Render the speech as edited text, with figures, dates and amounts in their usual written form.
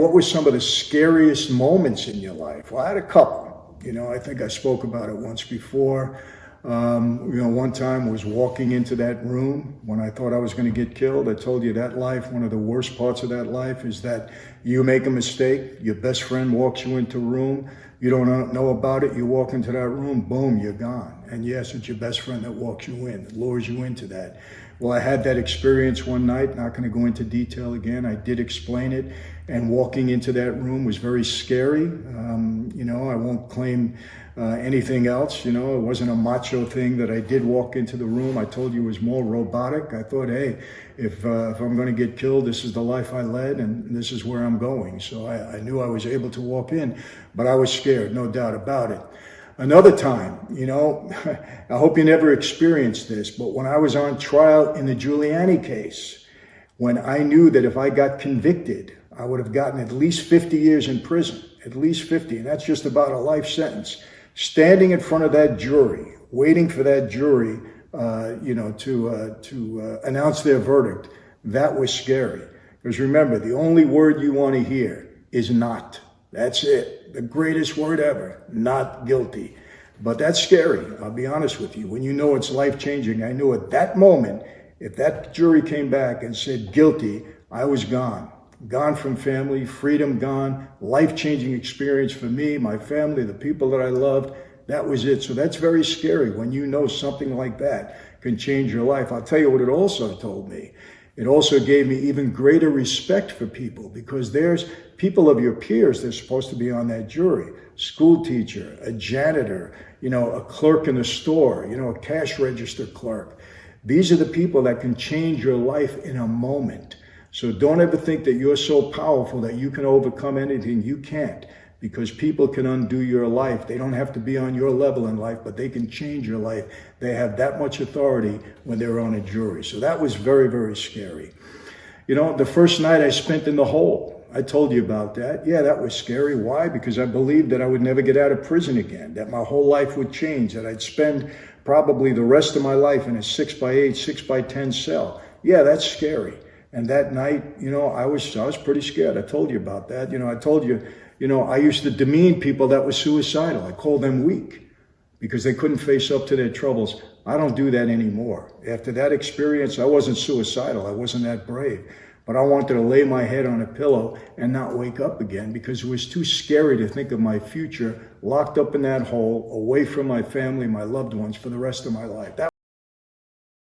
What were some of the scariest moments in your life? Well, I had a couple. I think I spoke about it once before. One time I was walking into that room when I thought I was going to get killed. I told you that life, one of the worst parts of that life is that you make a mistake, your best friend walks you into a room, you don't know about it, you walk into that room, boom, you're gone. And yes, it's your best friend that walks you in, that lures you into that. Well, I had that experience one night, not going to go into detail again. I did explain it, and walking into that room was very scary. I won't claim anything else. It wasn't a macho thing that I did walk into the room. I told you it was more robotic. I thought, hey, if I'm going to get killed, this is the life I led, and this is where I'm going. So I knew I was able to walk in, but I was scared, no doubt about it. Another time, I hope you never experienced this, but when I was on trial in the Giuliani case, when I knew that if I got convicted, I would have gotten at least 50 years in prison, at least 50, and that's just about a life sentence. Standing in front of that jury, waiting for that jury, to announce their verdict, that was scary. Because remember, the only word you want to hear is not. That's it. The greatest word ever, not guilty. But that's scary, I'll be honest with you. When you know it's life-changing, I knew at that moment, if that jury came back and said guilty, I was gone. Gone from family, freedom gone, life-changing experience for me, my family, the people that I loved. That was it. So that's very scary when you know something like that can change your life. I'll tell you what it also told me. It also gave me even greater respect for people, because there's people of your peers that are supposed to be on that jury. School teacher, a janitor, a clerk in the store, a cash register clerk. These are the people that can change your life in a moment. So don't ever think that you're so powerful that you can overcome anything. You can't, because people can undo your life. They don't have to be on your level in life, but they can change your life. They have that much authority when they're on a jury. So that was very, very scary. The first night I spent in the hole, I told you about that. Yeah, that was scary. Why? Because I believed that I would never get out of prison again, that my whole life would change, that I'd spend probably the rest of my life in a 6x8, 6x10 cell. Yeah, that's scary. And that night, I was pretty scared. I told you about that. I told you, I used to demean people that were suicidal. I called them weak because they couldn't face up to their troubles. I don't do that anymore. After that experience, I wasn't suicidal. I wasn't that brave. But I wanted to lay my head on a pillow and not wake up again, because it was too scary to think of my future locked up in that hole, away from my family, my loved ones, for the rest of my life.